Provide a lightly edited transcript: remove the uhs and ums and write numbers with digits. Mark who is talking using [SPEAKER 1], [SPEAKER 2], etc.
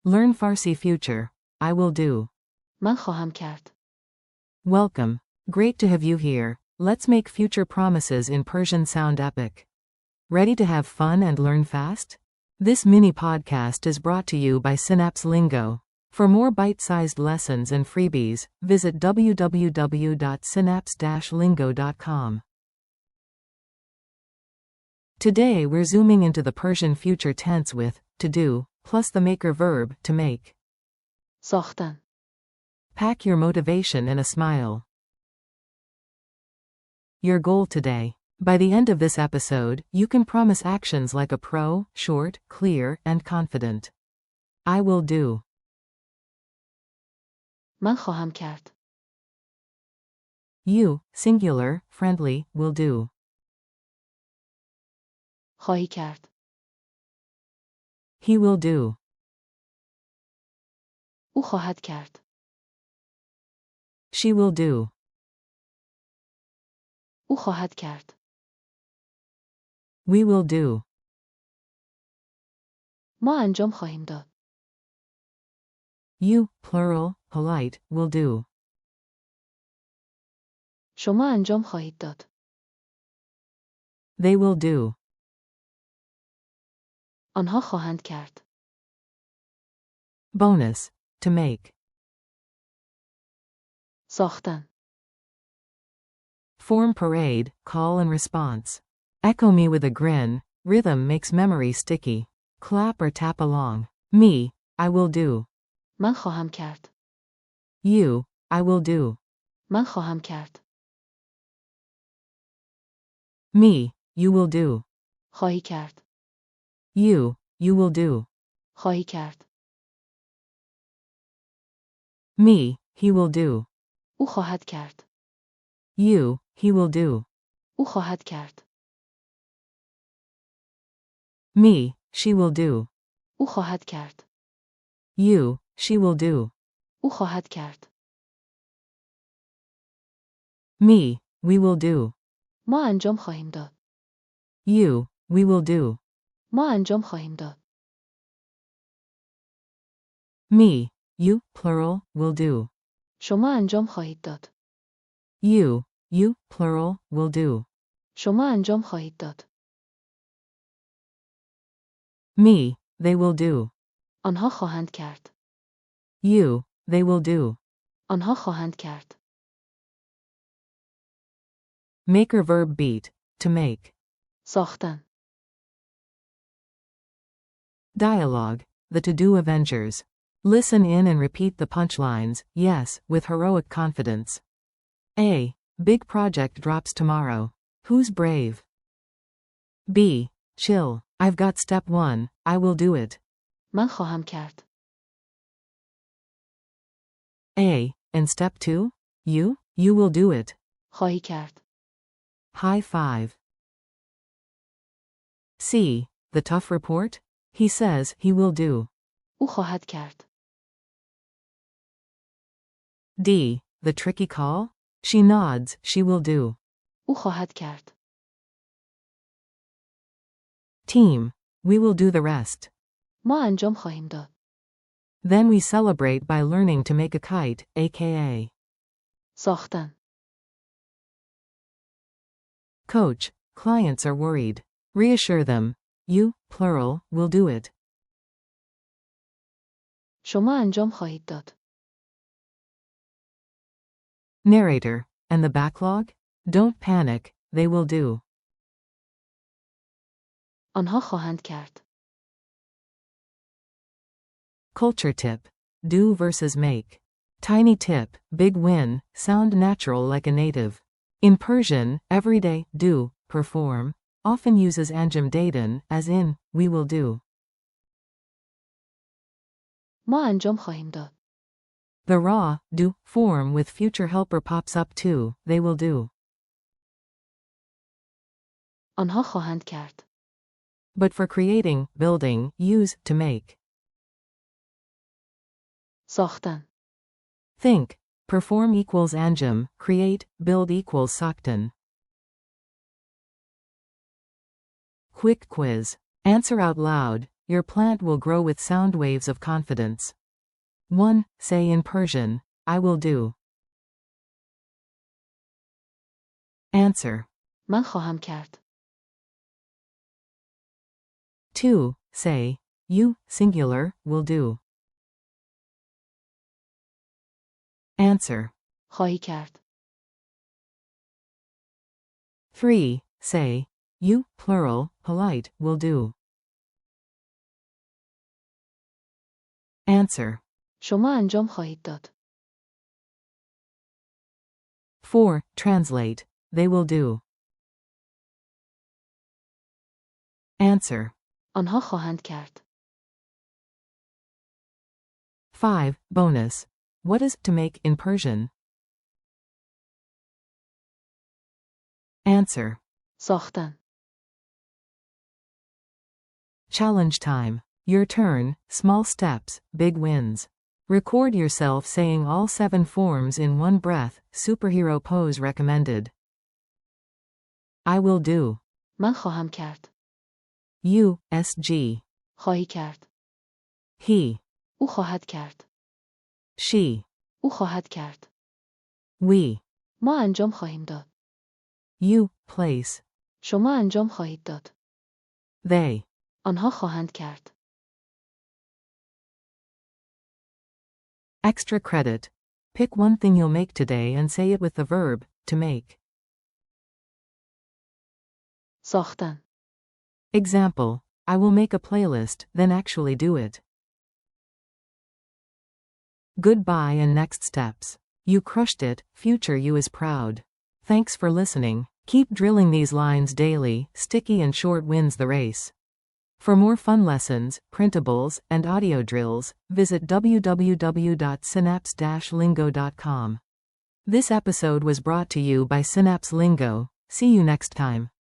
[SPEAKER 1] Learn Farsi future. I will do.
[SPEAKER 2] من خواهم کرد.
[SPEAKER 1] Welcome. Great to have you here. Let's make future promises in Persian sound epic. Ready to have fun and learn fast? This mini podcast is brought to you by Synapse Lingo. For more bite-sized lessons and freebies, visit www.synapse-lingo.com. Today we're zooming into the Persian future tense with to do, plus the maker verb to make.
[SPEAKER 2] ساختن.
[SPEAKER 1] Pack your motivation in a smile. Your goal today. By the end of this episode, you can promise actions like a pro, short, clear, and confident. I will do.
[SPEAKER 2] من خواهم کرد.
[SPEAKER 1] You, singular, friendly, will do.
[SPEAKER 2] خواهی کرد.
[SPEAKER 1] He will do.
[SPEAKER 2] او خواهد کرد.
[SPEAKER 1] She will do.
[SPEAKER 2] او خواهد کرد.
[SPEAKER 1] We will do.
[SPEAKER 2] ما انجام خواهیم داد.
[SPEAKER 1] You, plural, polite, will do.
[SPEAKER 2] شما انجام خواهید داد.
[SPEAKER 1] They will do.
[SPEAKER 2] آنها خواهند کرد.
[SPEAKER 1] Bonus. To make.
[SPEAKER 2] ساختن.
[SPEAKER 1] Form parade, call and response. Echo me with a grin, rhythm makes memory sticky. Clap or tap along. Me, I will do.
[SPEAKER 2] من خواهم کرد.
[SPEAKER 1] You, I will do.
[SPEAKER 2] من خواهم کرد.
[SPEAKER 1] Me, you will do.
[SPEAKER 2] خواهی کرد.
[SPEAKER 1] You will do.
[SPEAKER 2] خواهی کرد.
[SPEAKER 1] Me, he will do.
[SPEAKER 2] او خواهد کرد.
[SPEAKER 1] You, he will do.
[SPEAKER 2] او خواهد کرد.
[SPEAKER 1] Me, she will do.
[SPEAKER 2] او خواهد کرد.
[SPEAKER 1] You, she will do.
[SPEAKER 2] او خواهد کرد.
[SPEAKER 1] Me, we will do.
[SPEAKER 2] ما انجام خواهیم داد.
[SPEAKER 1] You, we will do.
[SPEAKER 2] ما انجام خواهیم داد.
[SPEAKER 1] Me, you, plural, will do.
[SPEAKER 2] شما انجام خواهید داد.
[SPEAKER 1] You, plural, will do.
[SPEAKER 2] شما انجام خواهید داد.
[SPEAKER 1] Me, they will do.
[SPEAKER 2] آنها خواهند کرد.
[SPEAKER 1] You, they will do.
[SPEAKER 2] آنها خواهند کرد.
[SPEAKER 1] Maker verb beat. To make.
[SPEAKER 2] ساختن.
[SPEAKER 1] Dialogue. The to-do Avengers. Listen in and repeat the punchlines, yes, with heroic confidence. A. Big project drops tomorrow. Who's brave? B. Chill. I've got step 1, I will do it.
[SPEAKER 2] من خواهم کرد.
[SPEAKER 1] A. And step 2? You will do it.
[SPEAKER 2] خواهی کرد.
[SPEAKER 1] High five. C. The tough report? He says he will do.
[SPEAKER 2] او خواهد کرد.
[SPEAKER 1] D. The tricky call? She nods, she will do.
[SPEAKER 2] او خواهد کرد.
[SPEAKER 1] Team. We will do the rest.
[SPEAKER 2] ما انجام خواهیم داد.
[SPEAKER 1] Then we celebrate by learning to make a kite, aka.
[SPEAKER 2] ساختن.
[SPEAKER 1] Coach. Clients are worried. Reassure them. You, plural, will do it.
[SPEAKER 2] شما انجام خواهید داد.
[SPEAKER 1] Narrator. And the backlog? Don't panic, they will do.
[SPEAKER 2] آنها خواهند کرد.
[SPEAKER 1] Culture tip. Do versus make. Tiny tip, big win, sound natural like a native. In Persian, everyday, do, perform, often uses anjam daden, as in, we will do.
[SPEAKER 2] ما انجام خواهیم داد.
[SPEAKER 1] The raw, do, form with future helper pops up too, they will do.
[SPEAKER 2] آنها خواهند کرد.
[SPEAKER 1] But for creating, building, use to make.
[SPEAKER 2] ساختن.
[SPEAKER 1] Think. Perform equals anjam, create, build equals saktan. Quick quiz. Answer out loud. Your plant will grow with sound waves of confidence. 1. Say in Persian, I will do. Answer.
[SPEAKER 2] من خواهم کرد.
[SPEAKER 1] 2. Say, you, singular, will do. Answer.
[SPEAKER 2] خواهی کرد.
[SPEAKER 1] 3. Say, you, plural, polite, will do. Answer.
[SPEAKER 2] شما انجام خواهید داد.
[SPEAKER 1] 4. Translate, they will do. Answer.
[SPEAKER 2] آنها خواهند کرد.
[SPEAKER 1] 5. Bonus. What is to make in Persian? Answer.
[SPEAKER 2] ساختن.
[SPEAKER 1] Challenge time. Your turn, small steps, big wins. Record yourself saying all 7 forms in one breath, superhero pose recommended. I will do.
[SPEAKER 2] من خواهم کرد.
[SPEAKER 1] You, SG.
[SPEAKER 2] خواهی کرد.
[SPEAKER 1] He.
[SPEAKER 2] او خواهد کرد.
[SPEAKER 1] She.
[SPEAKER 2] او خواهد کرد.
[SPEAKER 1] We.
[SPEAKER 2] ما انجام خواهیم داد.
[SPEAKER 1] You, place.
[SPEAKER 2] شما انجام خواهید داد.
[SPEAKER 1] They.
[SPEAKER 2] آنها خواهند کرد.
[SPEAKER 1] Extra credit. Pick one thing you'll make today and say it with the verb, to make.
[SPEAKER 2] ساختن.
[SPEAKER 1] Example. I will make a playlist, then actually do it. Goodbye and next steps. You crushed it, future you is proud. Thanks for listening. Keep drilling these lines daily, sticky and short wins the race. For more fun lessons, printables, and audio drills, visit www.synapse-lingo.com. This episode was brought to you by Synapse Lingo. See you next time.